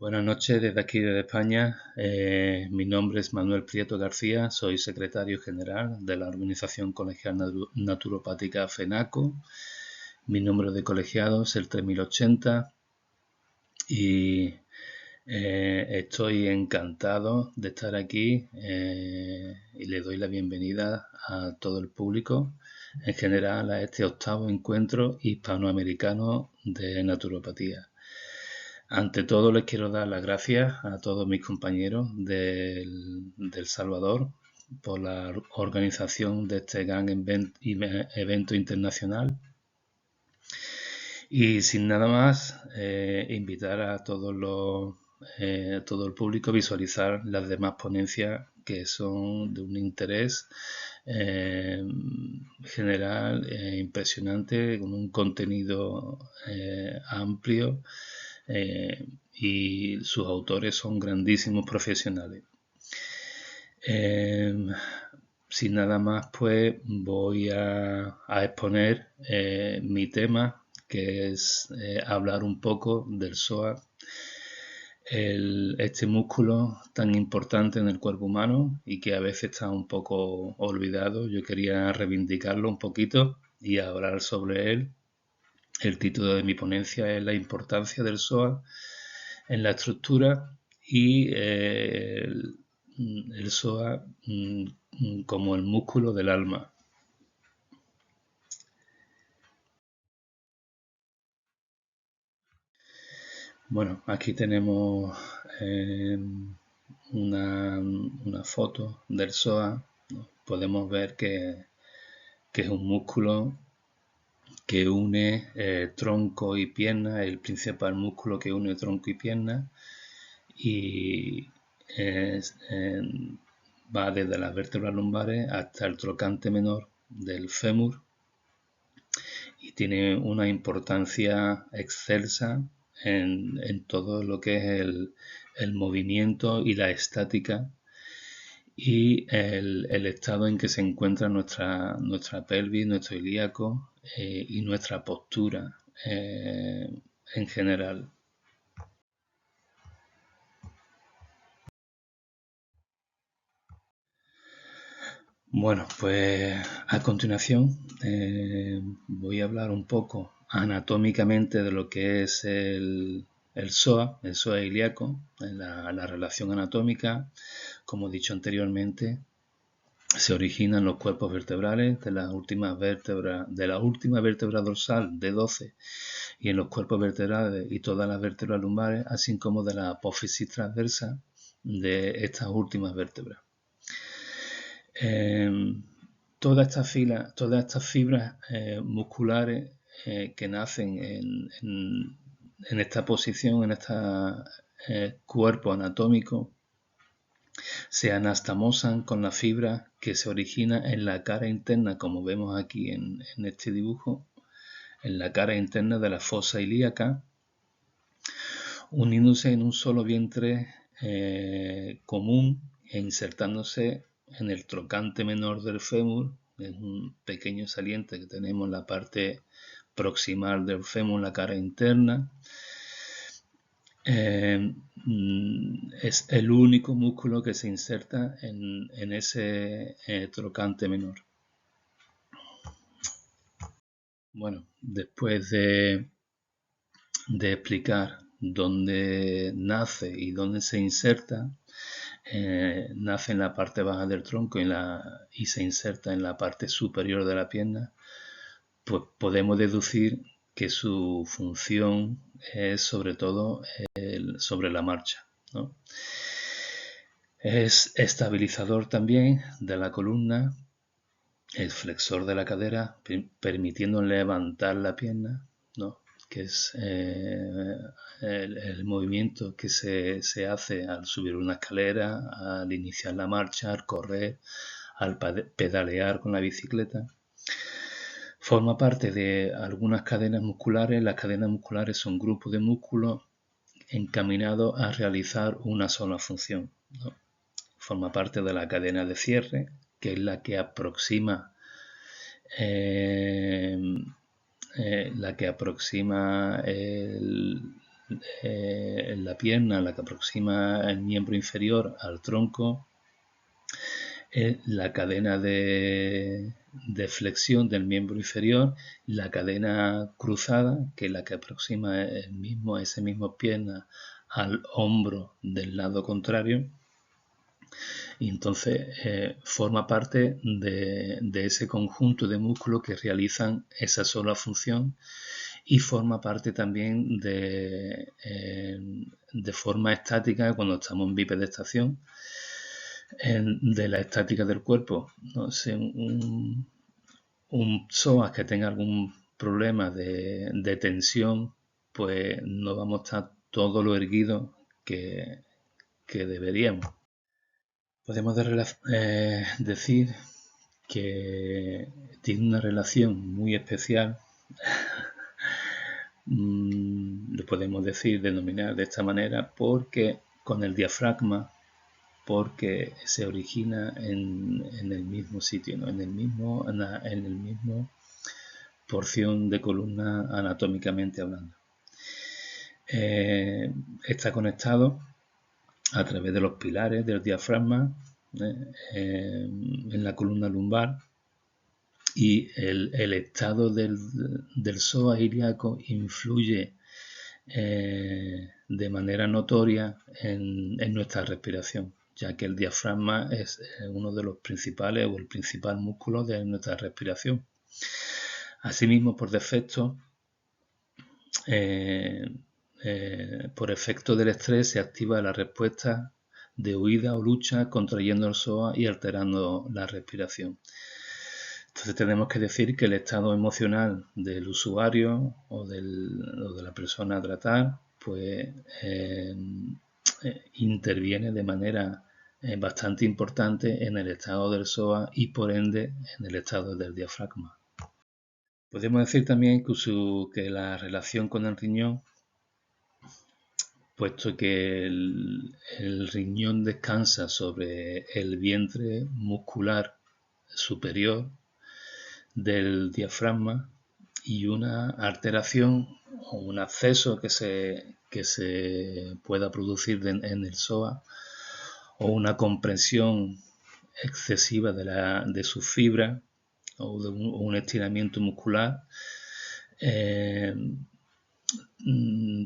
Buenas noches desde aquí, desde España. Mi nombre es Manuel Prieto García, soy secretario general de la Organización Colegial Naturopática FENACO. Mi número de colegiado es el 3080 y estoy encantado de estar aquí y le doy la bienvenida a todo el público, en general a este 8º encuentro hispanoamericano de naturopatía. Ante todo, les quiero dar las gracias a todos mis compañeros del Salvador por la organización de este gran evento internacional. Y sin nada más, invitar a todo el público a visualizar las demás ponencias que son de un interés general impresionante, con un contenido amplio. Y sus autores son grandísimos profesionales. Sin nada más, pues voy a exponer mi tema, que es hablar un poco del psoas, este músculo tan importante en el cuerpo humano y que a veces está un poco olvidado. Yo quería reivindicarlo un poquito y hablar sobre él. El título de mi ponencia es La importancia del psoas en la estructura y el psoas como el músculo del alma. Bueno, aquí tenemos una foto del psoas, ¿no? Podemos ver que es un músculo que une tronco y pierna, el principal músculo que une tronco y pierna, y va desde las vértebras lumbares hasta el trocante menor del fémur y tiene una importancia excelsa en todo lo que es el movimiento y la estática y el estado en que se encuentra nuestra pelvis, nuestro ilíaco y nuestra postura en general. Bueno, pues a continuación voy a hablar un poco anatómicamente de lo que es el psoas ilíaco, la relación anatómica. Como he dicho anteriormente, se origina en los cuerpos vertebrales de la última vértebra dorsal de 12 y en los cuerpos vertebrales y todas las vértebras lumbares, así como de la apófisis transversa de estas últimas vértebras. Todas estas fibras musculares que nacen en esta posición, en este cuerpo anatómico, se anastomosan con la fibra que se origina en la cara interna, como vemos aquí en este dibujo, en la cara interna de la fosa ilíaca, uniéndose en un solo vientre común e insertándose en el trocante menor del fémur. Es un pequeño saliente que tenemos en la parte proximal del fémur, en la cara interna. Es el único músculo que se inserta en ese trocante menor. Bueno, después de explicar dónde nace y dónde se inserta, nace en la parte baja del tronco y se inserta en la parte superior de la pierna, pues podemos deducir que su función es sobre todo sobre la marcha, ¿no? Es estabilizador también de la columna, el flexor de la cadera, permitiendo levantar la pierna, ¿no? Que es el movimiento que se hace al subir una escalera, al iniciar la marcha, al correr, al pedalear con la bicicleta. Forma parte de algunas cadenas musculares. Las cadenas musculares son grupos de músculos encaminados a realizar una sola función, ¿no? Forma parte de la cadena de cierre, que es la que aproxima la pierna, la que aproxima el miembro inferior al tronco, es la cadena de flexión del miembro inferior, la cadena cruzada, que es la que aproxima ese mismo pierna al hombro del lado contrario, y entonces forma parte de ese conjunto de músculos que realizan esa sola función, y forma parte también de forma estática cuando estamos en bipedestación, de la estática del cuerpo. No sé, un psoas que tenga algún problema de tensión, pues no vamos a estar todo lo erguido que deberíamos. Podemos decir que tiene una relación muy especial, lo podemos denominar de esta manera, porque con el diafragma, porque se origina en el mismo sitio, ¿no? en el mismo porción de columna anatómicamente hablando. Está conectado a través de los pilares del diafragma en la columna lumbar, y el estado del psoas ilíaco influye de manera notoria en nuestra respiración, ya que el diafragma es uno de los principales o el principal músculo de nuestra respiración. Asimismo, por defecto, por efecto del estrés, se activa la respuesta de huida o lucha, contrayendo el psoas y alterando la respiración. Entonces tenemos que decir que el estado emocional del usuario o de la persona a tratar, pues interviene de manera bastante importante en el estado del psoas y por ende en el estado del diafragma. Podemos decir también que la relación con el riñón, puesto que el riñón descansa sobre el vientre muscular superior del diafragma, y una alteración o un acceso que se pueda producir en el psoas, o una compresión excesiva de su fibra, o un estiramiento muscular,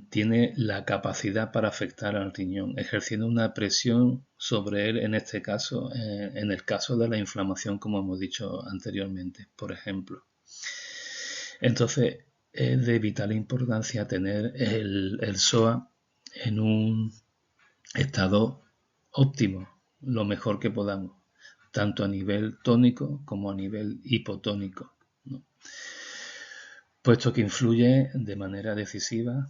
tiene la capacidad para afectar al riñón, ejerciendo una presión sobre él, en este caso, en el caso de la inflamación, como hemos dicho anteriormente, por ejemplo. Entonces, es de vital importancia tener el psoas en un estado óptimo, lo mejor que podamos, tanto a nivel tónico como a nivel hipotónico, ¿no? Puesto que influye de manera decisiva,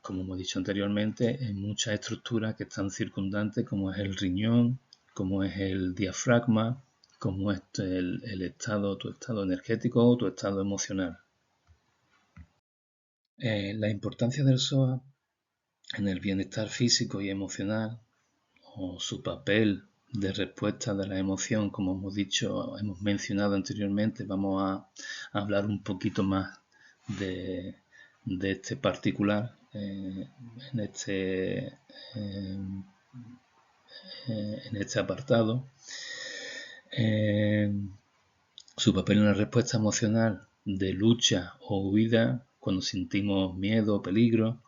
como hemos dicho anteriormente, en muchas estructuras que están circundantes, como es el riñón, como es el diafragma, como es tu estado energético o tu estado emocional. La importancia del psoas en el bienestar físico y emocional, o su papel de respuesta de la emoción, como hemos mencionado anteriormente. Vamos a hablar un poquito más de este particular en este apartado. Su papel en la respuesta emocional de lucha o huida, cuando sentimos miedo o peligro,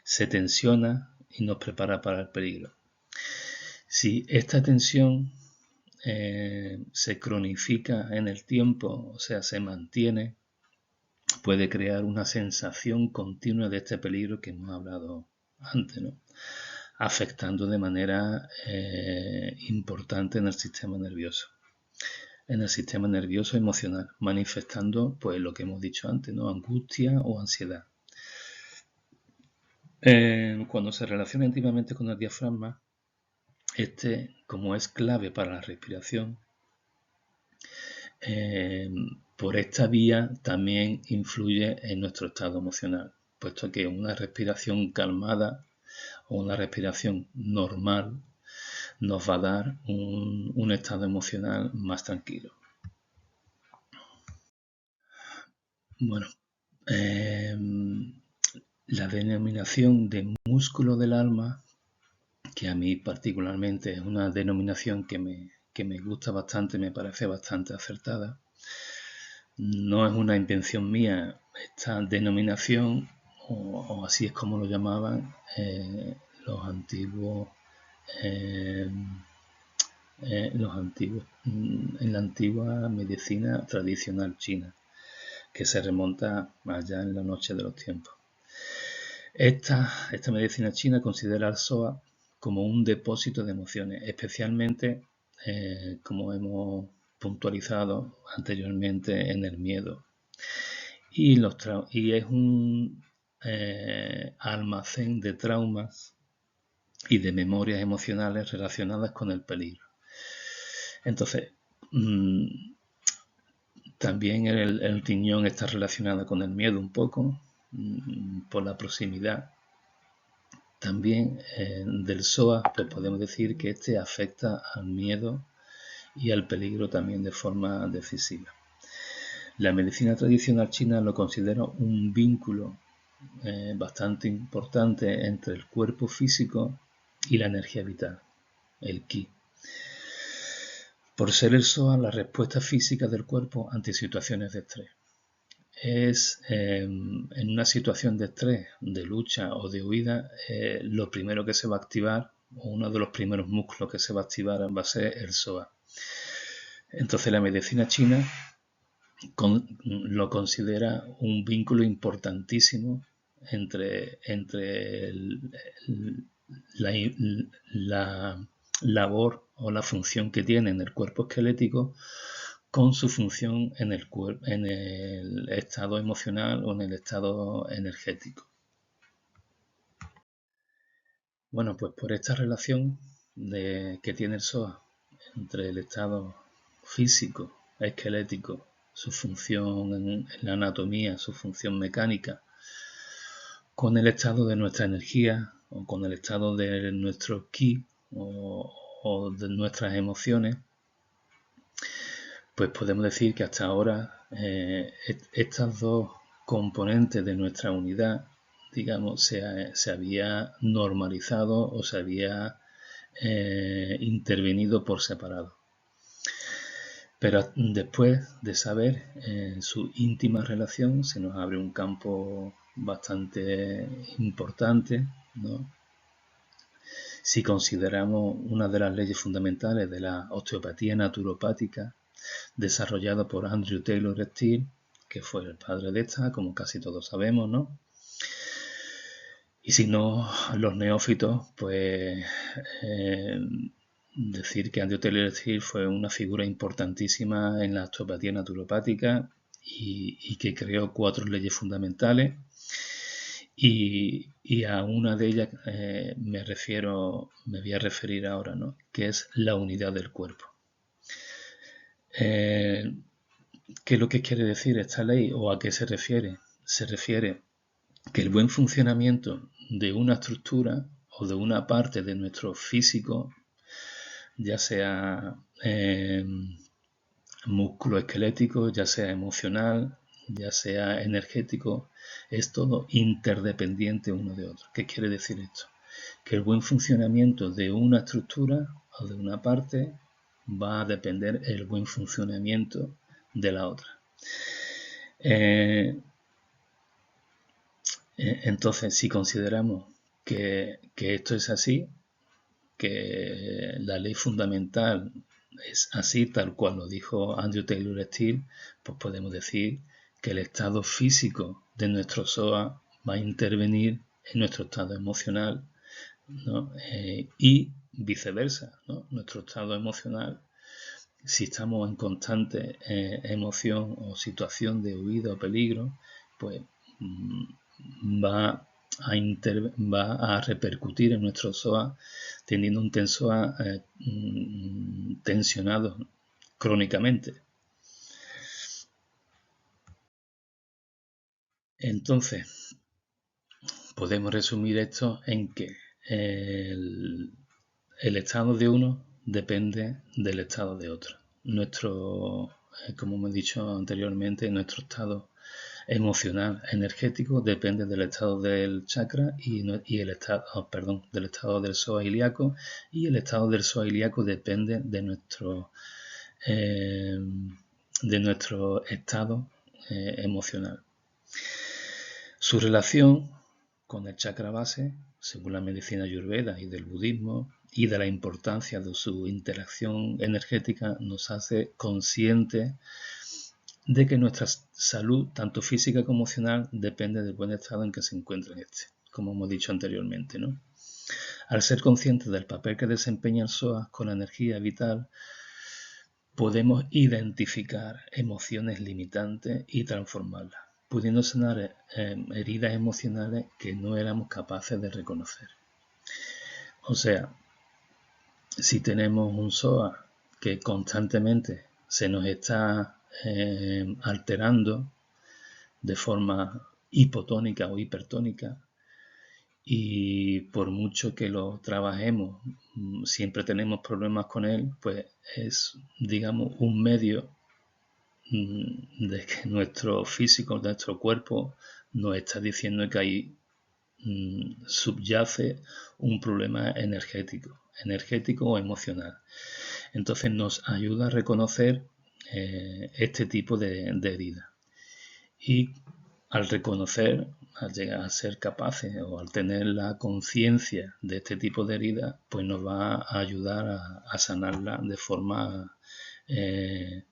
se tensiona y nos prepara para el peligro. Si esta tensión se cronifica en el tiempo, o sea, se mantiene, puede crear una sensación continua de este peligro que hemos hablado antes, ¿no? Afectando de manera importante en el sistema nervioso. En el sistema nervioso emocional, manifestando pues lo que hemos dicho antes, ¿no? Angustia o ansiedad. Cuando se relaciona íntimamente con el diafragma, como es clave para la respiración, por esta vía también influye en nuestro estado emocional, puesto que una respiración calmada o una respiración normal nos va a dar un estado emocional más tranquilo. Bueno, La denominación de músculo del alma, que a mí particularmente es una denominación que me gusta bastante, me parece bastante acertada. No es una invención mía esta denominación, o así es como lo llamaban los antiguos en la antigua medicina tradicional china, que se remonta allá en la noche de los tiempos. Esta medicina china considera al SOA como un depósito de emociones, especialmente, como hemos puntualizado anteriormente, en el miedo. Y es un almacén de traumas y de memorias emocionales relacionadas con el peligro. Entonces, también el tiñón está relacionado con el miedo un poco, por la proximidad. También del SOA, pues podemos decir que este afecta al miedo y al peligro también de forma decisiva. La medicina tradicional china lo considera un vínculo bastante importante entre el cuerpo físico y la energía vital, el Qi. Por ser el SOA la respuesta física del cuerpo ante situaciones de estrés. Es en una situación de estrés, de lucha o de huida, lo primero que se va a activar, o uno de los primeros músculos que se va a activar va a ser el SOA. Entonces la medicina china lo considera un vínculo importantísimo entre la labor o la función que tiene en el cuerpo esquelético con su función en el estado emocional o en el estado energético. Bueno, pues por esta relación que tiene el SOA entre el estado físico, esquelético, su función en la anatomía, su función mecánica, con el estado de nuestra energía o con el estado de nuestro Qi o de nuestras emociones, pues podemos decir que hasta ahora estas dos componentes de nuestra unidad, digamos, se había normalizado o se había intervenido por separado. Pero después de saber su íntima relación, se nos abre un campo bastante importante, ¿no? Si consideramos una de las leyes fundamentales de la osteopatía naturopática, desarrollada por Andrew Taylor Still, que fue el padre de esta, como casi todos sabemos, ¿no? Y si no, los neófitos, pues decir que Andrew Taylor Still fue una figura importantísima en la osteopatía naturopática y que creó 4 leyes fundamentales. Y a una de ellas me voy a referir ahora, ¿no? Que es la unidad del cuerpo. ¿Qué es lo que quiere decir esta ley o a qué se refiere? Se refiere que el buen funcionamiento de una estructura o de una parte de nuestro físico, ya sea músculo esquelético, ya sea emocional, ya sea energético, es todo interdependiente uno de otro. ¿Qué quiere decir esto? Que el buen funcionamiento de una estructura o de una parte va a depender el buen funcionamiento de la otra. Entonces, si consideramos que esto es así, que la ley fundamental es así, tal cual lo dijo Andrew Taylor Still, pues podemos decir que el estado físico de nuestro SOA va a intervenir en nuestro estado emocional, ¿no? Y viceversa, ¿no? Nuestro estado emocional, si estamos en constante emoción o situación de huida o peligro, pues va a repercutir en nuestro SOA teniendo un TENSOA tensionado crónicamente. Entonces, podemos resumir esto en que el estado de uno depende del estado de otro. Como me he dicho anteriormente, nuestro estado emocional, energético, depende del estado del chakra y el estado, del estado del psoas ilíaco, y el estado del psoas ilíaco depende de nuestro estado emocional. Su relación con el chakra base, según la medicina ayurveda y del budismo, y de la importancia de su interacción energética, nos hace conscientes de que nuestra salud, tanto física como emocional, depende del buen estado en que se encuentra este, como hemos dicho anteriormente, ¿no? Al ser conscientes del papel que desempeña el psoas con la energía vital, podemos identificar emociones limitantes y transformarlas, pudiendo sanar heridas emocionales que no éramos capaces de reconocer. O sea, si tenemos un psoas que constantemente se nos está alterando de forma hipotónica o hipertónica, y por mucho que lo trabajemos, siempre tenemos problemas con él, pues es, digamos, un medio de que nuestro físico, nuestro cuerpo, nos está diciendo que ahí subyace un problema energético o emocional. Entonces nos ayuda a reconocer este tipo de heridas. Y al reconocer, al llegar a ser capaces o al tener la conciencia de este tipo de heridas, pues nos va a ayudar a sanarla de forma de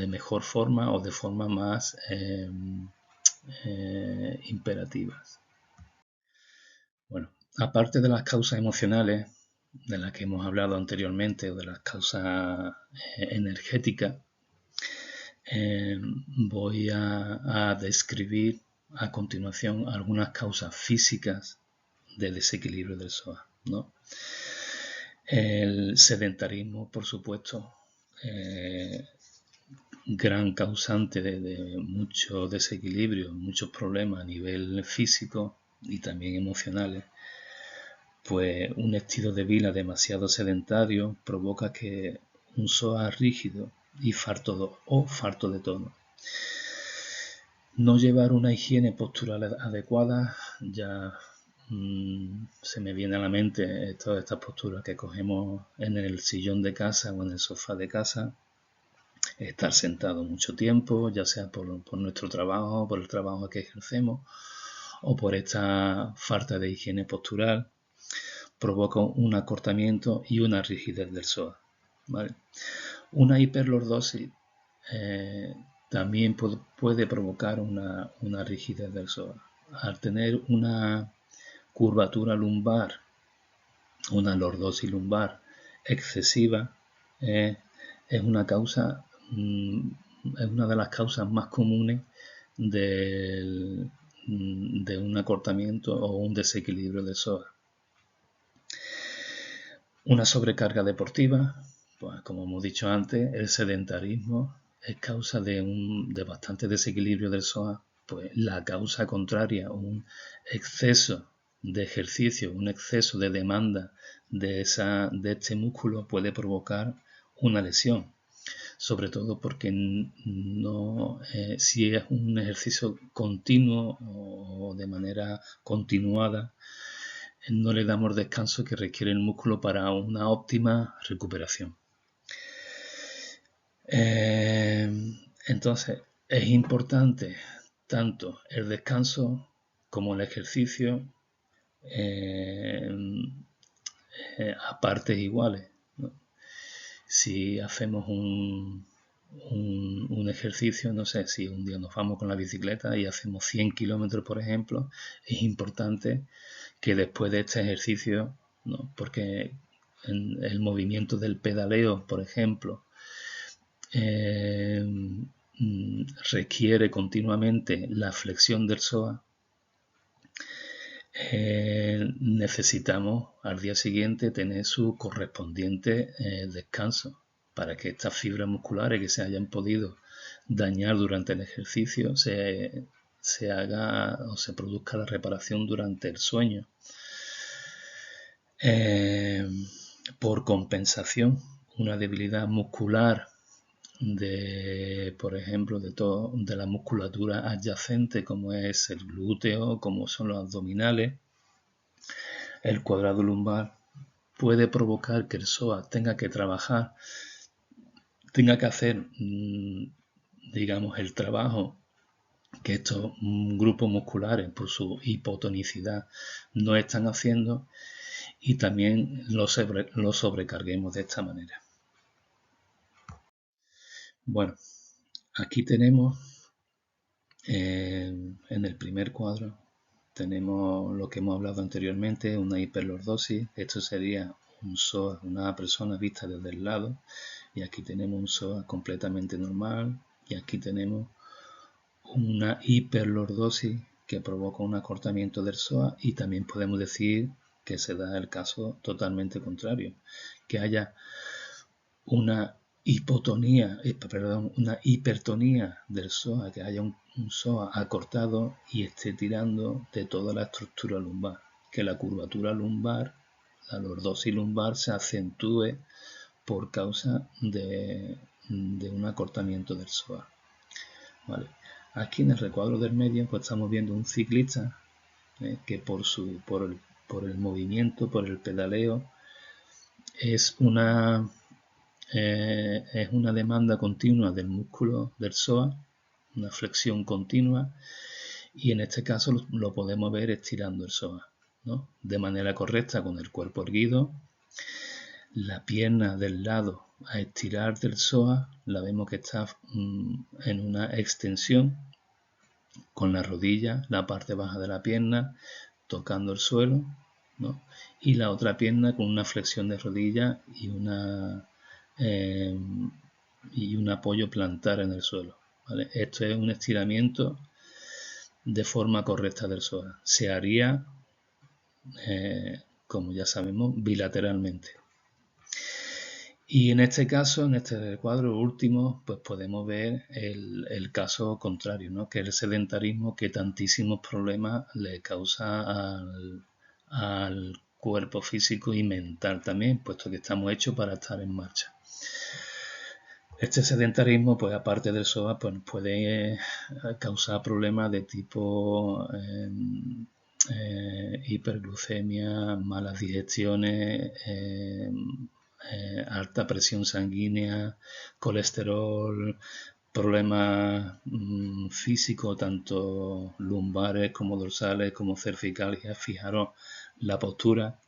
mejor forma o de forma más imperativas. Bueno, aparte de las causas emocionales de las que hemos hablado anteriormente o de las causas energéticas, voy a describir a continuación algunas causas físicas de desequilibrio del psoas, ¿no? El sedentarismo, por supuesto, gran causante de mucho desequilibrio, muchos problemas a nivel físico y también emocionales. Pues un estilo de vida demasiado sedentario provoca que un psoas rígido y farto de tono. No llevar una higiene postural adecuada, ya se me viene a la mente todas estas posturas que cogemos en el sillón de casa o en el sofá de casa, estar sentado mucho tiempo, ya sea por nuestro trabajo, por el trabajo que ejercemos o por esta falta de higiene postural, provoca un acortamiento y una rigidez del psoas, ¿vale? Una hiperlordosis también puede provocar una rigidez del psoas. Al tener una curvatura lumbar, una lordosis lumbar excesiva, es una de las causas más comunes de un acortamiento o un desequilibrio del psoas. Una sobrecarga deportiva, pues como hemos dicho antes, el sedentarismo es causa de bastante desequilibrio del psoas, pues la causa contraria, un exceso de ejercicio, un exceso de demanda de este músculo puede provocar una lesión, sobre todo porque si es un ejercicio continuo o de manera continuada, no le damos descanso que requiere el músculo para una óptima recuperación. Entonces, es importante tanto el descanso como el ejercicio a partes iguales, ¿no? Si hacemos un ejercicio, no sé, si un día nos vamos con la bicicleta y hacemos 100 kilómetros, por ejemplo, es importante que después de este ejercicio, ¿no? Porque el movimiento del pedaleo, por ejemplo, requiere continuamente la flexión del psoas, necesitamos al día siguiente tener su correspondiente descanso para que estas fibras musculares que se hayan podido dañar durante el ejercicio se haga o se produzca la reparación durante el sueño. Por compensación, una debilidad muscular por ejemplo, de la musculatura adyacente, como es el glúteo, como son los abdominales, el cuadrado lumbar puede provocar que el psoas tenga que trabajar, tenga que hacer, digamos, el trabajo que estos grupos musculares, por su hipotonicidad, no están haciendo, y también lo sobrecarguemos de esta manera. Bueno, aquí tenemos, en el primer cuadro, tenemos lo que hemos hablado anteriormente, una hiperlordosis. Esto sería un psoas, una persona vista desde el lado, y aquí tenemos un psoas completamente normal, y aquí tenemos una hiperlordosis que provoca un acortamiento del psoas, y también podemos decir que se da el caso totalmente contrario, que haya una una hipertonía del psoas, que haya un psoas acortado y esté tirando de toda la estructura lumbar, que la curvatura lumbar, la lordosis lumbar, se acentúe por causa de un acortamiento del psoas. ¿Vale? Aquí en el recuadro del medio pues estamos viendo un ciclista que por el movimiento, por el pedaleo, es una demanda continua del músculo del psoas, una flexión continua, y en este caso lo podemos ver estirando el psoas, ¿no? De manera correcta, con el cuerpo erguido. La pierna del lado a estirar del psoas la vemos que está en una extensión, con la rodilla, la parte baja de la pierna, tocando el suelo, ¿no? Y la otra pierna con una flexión de rodilla y un apoyo plantar en el suelo, ¿vale? Esto es un estiramiento de forma correcta del psoas. Se haría, como ya sabemos, bilateralmente. Y en este caso, en este cuadro último, pues podemos ver el caso contrario, ¿no? Que es el sedentarismo, que tantísimos problemas le causa al cuerpo físico y mental también, puesto que estamos hechos para estar en marcha. Este sedentarismo, pues aparte del psoas, pues puede causar problemas de tipo hiperglucemia, malas digestiones, alta presión sanguínea, colesterol, problemas físicos, tanto lumbares como dorsales, como cervicales. Fijaros la postura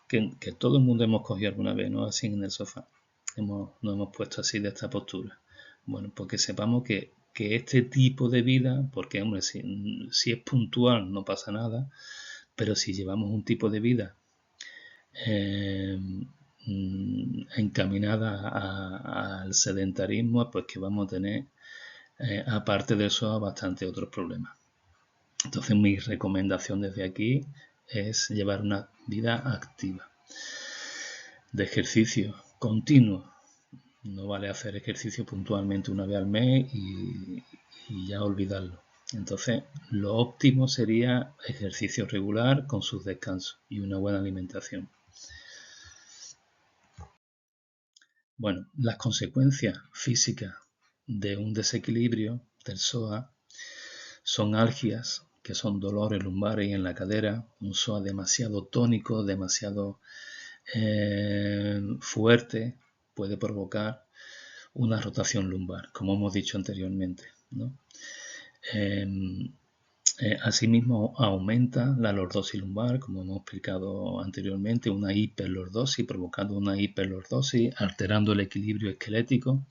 que todo el mundo hemos cogido alguna vez, ¿no? Así en el sofá. Nos hemos puesto así de esta postura. Bueno, porque sepamos que este tipo de vida, porque hombre, si es puntual no pasa nada, pero si llevamos un tipo de vida encaminada al sedentarismo, pues que vamos a tener, aparte de eso, bastante otros problemas. Entonces mi recomendación desde aquí es llevar una vida activa, de ejercicio continuo. No vale hacer ejercicio puntualmente una vez al mes y ya olvidarlo. Entonces, lo óptimo sería ejercicio regular con sus descansos y una buena alimentación. Bueno, las consecuencias físicas de un desequilibrio del psoas son algias, que son dolores lumbares y en la cadera, un psoas demasiado tónico, demasiado fuerte, puede provocar una rotación lumbar, como hemos dicho anteriormente, ¿no? Asimismo, aumenta la lordosis lumbar, como hemos explicado anteriormente, una hiperlordosis, provocando una hiperlordosis, alterando el equilibrio esquelético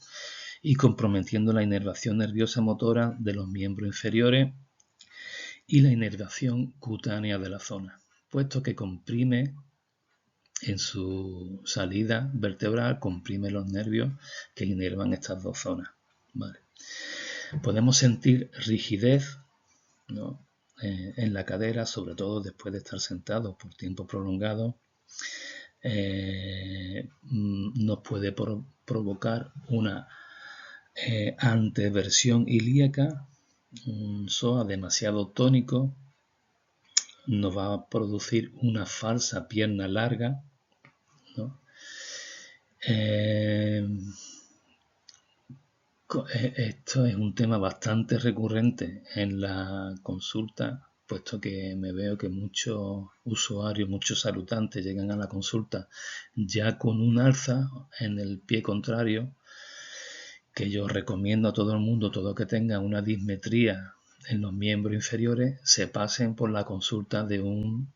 y comprometiendo la inervación nerviosa motora de los miembros inferiores y la inervación cutánea de la zona, puesto que comprime en su salida vertebral, comprime los nervios que inervan estas dos zonas. Vale. Podemos sentir rigidez, ¿no? En la cadera, sobre todo después de estar sentados por tiempo prolongado. Nos puede provocar una anteversión ilíaca, un psoas demasiado tónico, nos va a producir una falsa pierna larga, ¿no? Esto es un tema bastante recurrente en la consulta, puesto que me veo que muchos usuarios, muchos salutantes llegan a la consulta ya con un alza en el pie contrario, que yo recomiendo a todo el mundo, todo que tenga una dismetría en los miembros inferiores, se pasen por la consulta de un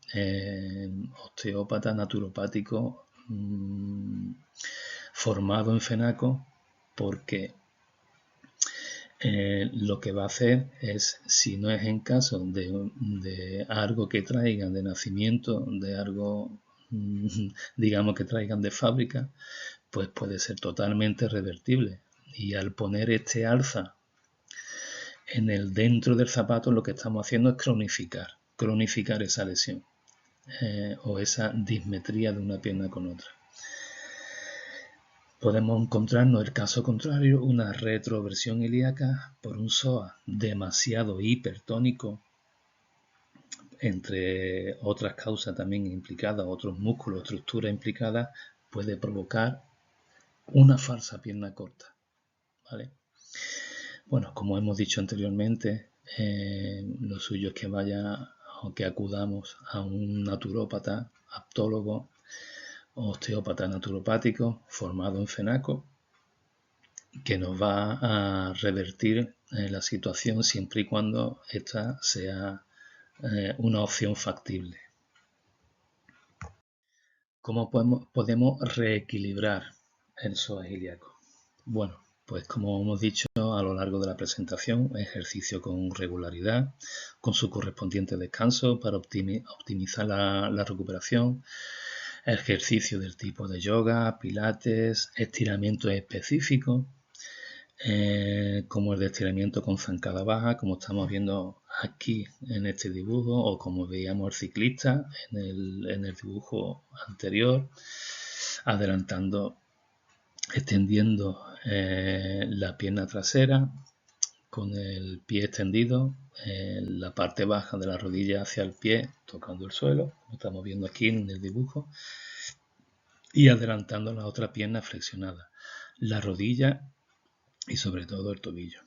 osteópata naturopático formado en FENACO, porque lo que va a hacer es, si no es en caso de algo que traigan de nacimiento, de algo, digamos, que traigan de fábrica, pues puede ser totalmente revertible. Y al poner este alza en el dentro del zapato, lo que estamos haciendo es cronificar esa lesión o esa dismetría de una pierna con otra. Podemos encontrarnos el caso contrario, una retroversión ilíaca por un psoas demasiado hipertónico, entre otras causas también implicadas, otros músculos, estructuras implicadas, puede provocar una falsa pierna corta, ¿vale? Bueno, como hemos dicho anteriormente, lo suyo es que vaya o que acudamos a un naturópata, aptólogo, osteópata naturopático formado en FENACO, que nos va a revertir la situación siempre y cuando esta sea una opción factible. ¿Cómo podemos reequilibrar el psoas ilíaco? Bueno, pues como hemos dicho a lo largo de la presentación, ejercicio con regularidad, con su correspondiente descanso para optimizar la recuperación, ejercicio del tipo de yoga, pilates, estiramientos específicos, como el de estiramiento con zancada baja, como estamos viendo aquí en este dibujo, o como veíamos el ciclista en el dibujo anterior, adelantando, extendiendo la pierna trasera con el pie extendido, la parte baja de la rodilla hacia el pie tocando el suelo, como estamos viendo aquí en el dibujo, y adelantando la otra pierna flexionada, la rodilla y sobre todo el tobillo.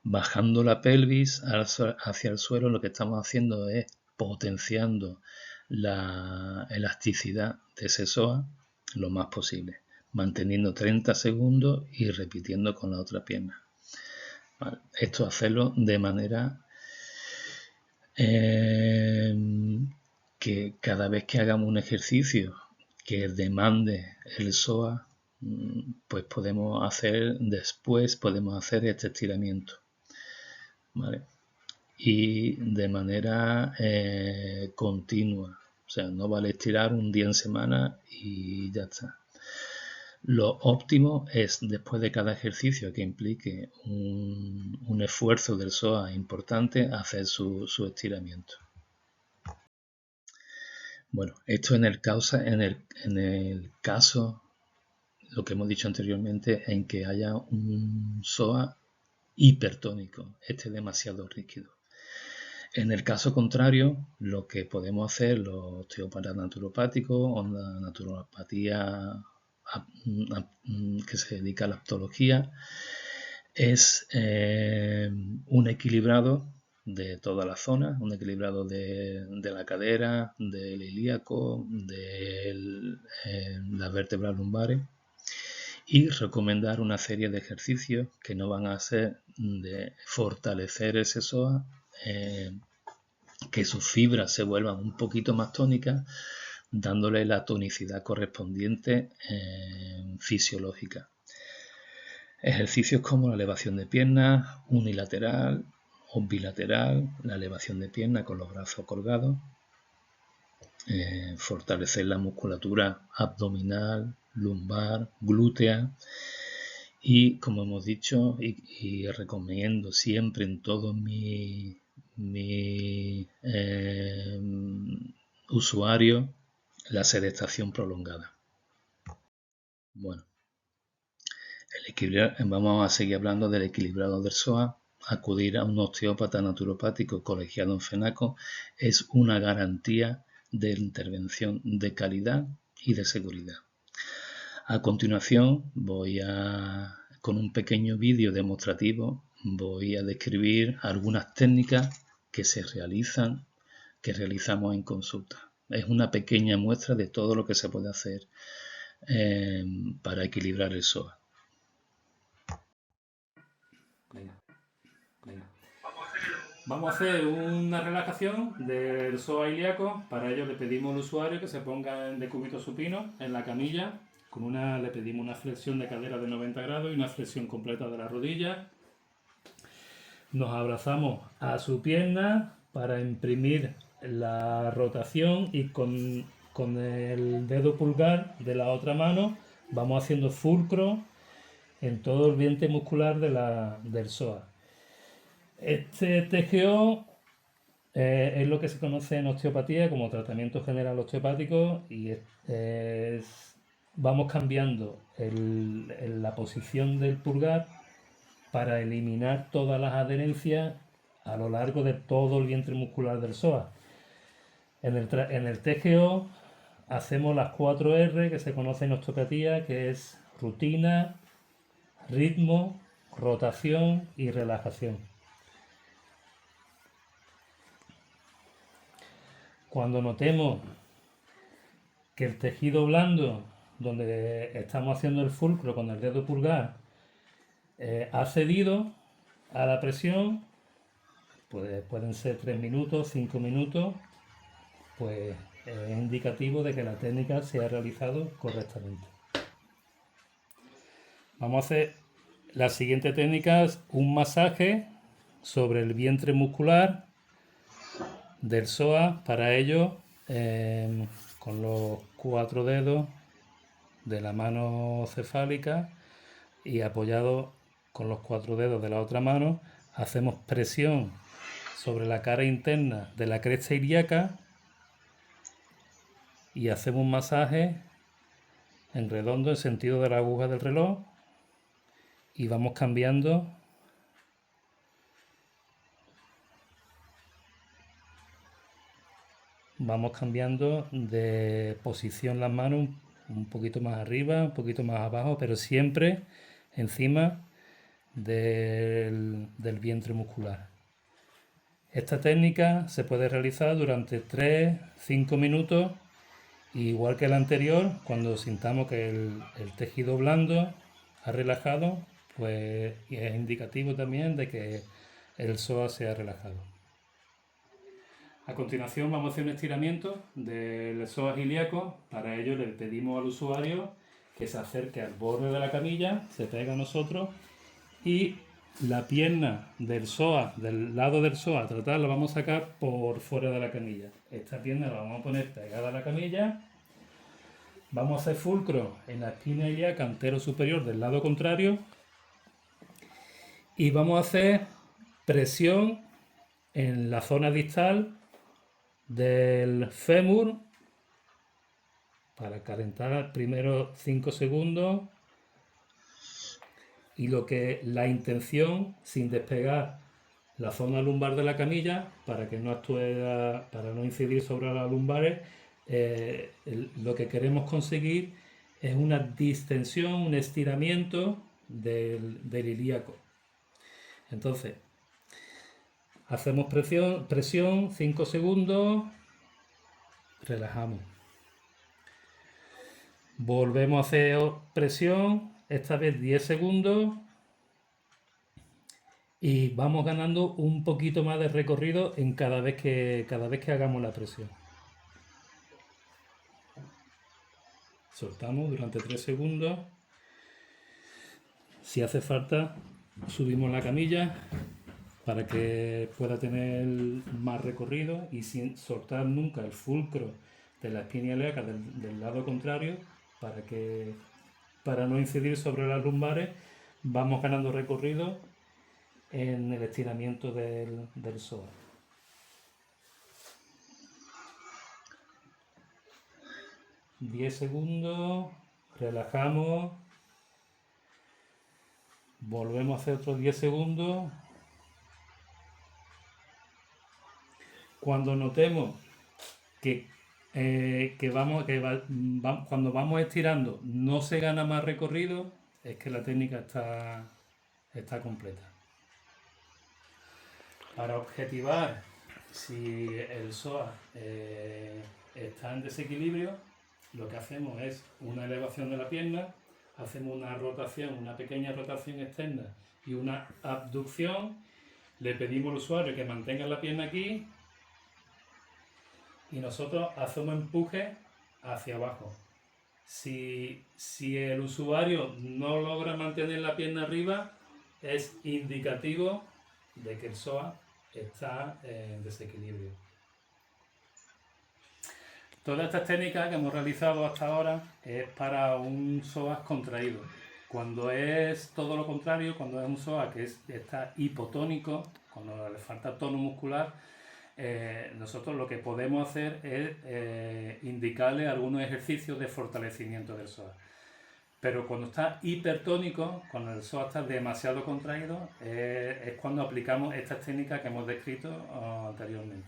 Bajando la pelvis hacia el suelo, lo que estamos haciendo es potenciando la elasticidad de ese psoas lo más posible, manteniendo 30 segundos y repitiendo con la otra pierna. Vale. Esto hacerlo de manera que cada vez que hagamos un ejercicio que demande el psoas, pues podemos hacer este estiramiento, ¿vale? Y de manera continua, o sea, no vale estirar un día en semana y ya está. Lo óptimo es, después de cada ejercicio que implique un esfuerzo del psoas importante, hacer su estiramiento. Bueno, esto en el caso, lo que hemos dicho anteriormente, en que haya un psoas hipertónico, demasiado rígido. En el caso contrario, lo que podemos hacer los osteópatas naturopáticos o la naturopatía que se dedica a la aptología es un equilibrado de toda la zona, un equilibrado de la cadera, del ilíaco, de las vértebras lumbares, y recomendar una serie de ejercicios que no van a ser de fortalecer ese psoas, que sus fibras se vuelvan un poquito más tónicas, dándole la tonicidad correspondiente fisiológica. Ejercicios como la elevación de piernas unilateral o bilateral, la elevación de piernas con los brazos colgados, fortalecer la musculatura abdominal, lumbar, glútea, y como hemos dicho y recomiendo siempre en todos mis usuarios, la sedestación prolongada. Bueno, vamos a seguir hablando del equilibrado del psoas. Acudir a un osteópata naturopático colegiado en FENACO es una garantía de intervención de calidad y de seguridad. A continuación voy a con un pequeño vídeo demostrativo voy a describir algunas técnicas que realizamos en consulta. Es una pequeña muestra de todo lo que se puede hacer para equilibrar el psoas. Vamos a hacer una relajación del psoas ilíaco. Para ello le pedimos al usuario que se ponga en decúbito supino en la camilla. Le pedimos una flexión de cadera de 90 grados y una flexión completa de la rodilla. Nos abrazamos a su pierna para imprimir la rotación y con el dedo pulgar de la otra mano vamos haciendo fulcro en todo el vientre muscular del psoas. Este TGO es lo que se conoce en osteopatía como tratamiento general osteopático y vamos cambiando la posición del pulgar para eliminar todas las adherencias a lo largo de todo el vientre muscular del psoas. En el TGO hacemos las 4 R que se conocen en osteopatía, que es rutina, ritmo, rotación y relajación. Cuando notemos que el tejido blando, donde estamos haciendo el fulcro con el dedo pulgar, ha cedido a la presión, pueden ser 3 minutos, 5 minutos, pues es indicativo de que la técnica se ha realizado correctamente. Vamos a hacer la siguiente técnica, un masaje sobre el vientre muscular del psoas. Para ello, con los 4 dedos de la mano cefálica y apoyado con los 4 dedos de la otra mano, hacemos presión sobre la cara interna de la cresta ilíaca y hacemos un masaje en redondo en sentido de la aguja del reloj y vamos cambiando de posición las manos, un poquito más arriba, un poquito más abajo, pero siempre encima del vientre muscular. Esta técnica se puede realizar durante 3-5 minutos, igual que la anterior. Cuando sintamos que el tejido blando ha relajado, pues es indicativo también de que el psoas se ha relajado. A continuación vamos a hacer un estiramiento del psoas ilíaco. Para ello le pedimos al usuario que se acerque al borde de la camilla, se pega a nosotros y la pierna del psoas, del lado del psoas, la vamos a sacar por fuera de la camilla. Esta pierna la vamos a poner pegada a la camilla. Vamos a hacer fulcro en la espina ilíaca antero superior del lado contrario y vamos a hacer presión en la zona distal del fémur para calentar primero 5 segundos y la intención, sin despegar la zona lumbar de la camilla para que no para no incidir sobre las lumbares, lo que queremos conseguir es una distensión, un estiramiento del ilíaco. Entonces, hacemos presión 5 segundos, relajamos. Volvemos a hacer presión, esta vez 10 segundos, y vamos ganando un poquito más de recorrido en cada vez que hagamos la presión. Soltamos durante 3 segundos. Si hace falta, subimos la camilla para que pueda tener más recorrido y sin soltar nunca el fulcro de la espina ilíaca del lado contrario para no incidir sobre las lumbares. Vamos ganando recorrido en el estiramiento del psoas. Diez segundos, relajamos, volvemos a hacer otros 10 segundos. Cuando notemos cuando vamos estirando no se gana más recorrido, es que la técnica está completa. Para objetivar si el psoas está en desequilibrio, lo que hacemos es una elevación de la pierna, hacemos una rotación, una pequeña rotación externa y una abducción. Le pedimos al usuario que mantenga la pierna aquí y nosotros hacemos empuje hacia abajo. Si el usuario no logra mantener la pierna arriba, es indicativo de que el psoas está en desequilibrio. Todas estas técnicas que hemos realizado hasta ahora es para un psoas contraído. Cuando es todo lo contrario, cuando es un psoas que está hipotónico, cuando le falta tono muscular, nosotros lo que podemos hacer es indicarle algunos ejercicios de fortalecimiento del psoas. Pero cuando está hipertónico, cuando el psoas está demasiado contraído, es cuando aplicamos estas técnicas que hemos descrito anteriormente.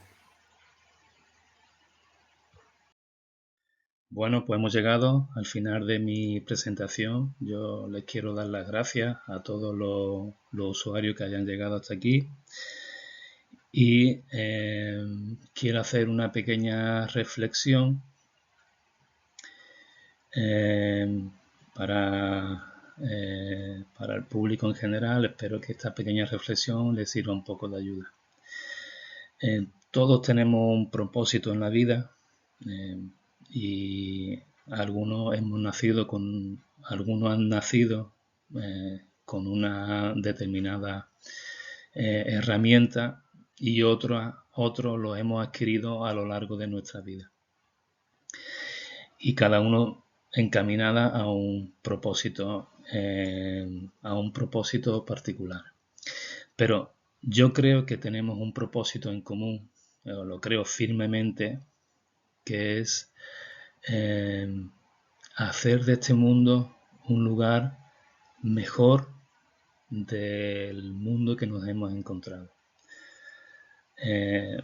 Bueno, pues hemos llegado al final de mi presentación. Yo les quiero dar las gracias a todos los usuarios que hayan llegado hasta aquí. Y quiero hacer una pequeña reflexión para el público en general. Espero que esta pequeña reflexión les sirva un poco de ayuda. Todos tenemos un propósito en la vida y algunos han nacido con una determinada herramienta y otros lo hemos adquirido a lo largo de nuestra vida. Y cada uno encaminada a un propósito particular. Pero yo creo que tenemos un propósito en común, lo creo firmemente, que es hacer de este mundo un lugar mejor del mundo que nos hemos encontrado.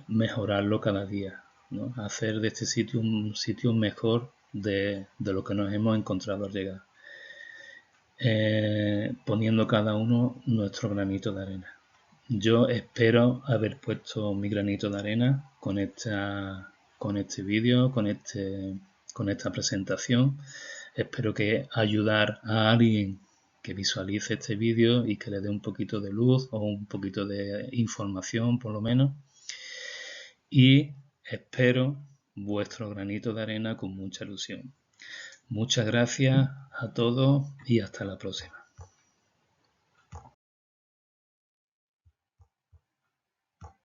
Mejorarlo cada día, ¿no? Hacer de este sitio un sitio mejor de lo que nos hemos encontrado al llegar. Poniendo cada uno nuestro granito de arena. Yo espero haber puesto mi granito de arena con este vídeo, con esta presentación. Espero que ayudar a alguien que visualice este vídeo y que le dé un poquito de luz o un poquito de información por lo menos. Y espero vuestro granito de arena con mucha ilusión. Muchas gracias a todos y hasta la próxima.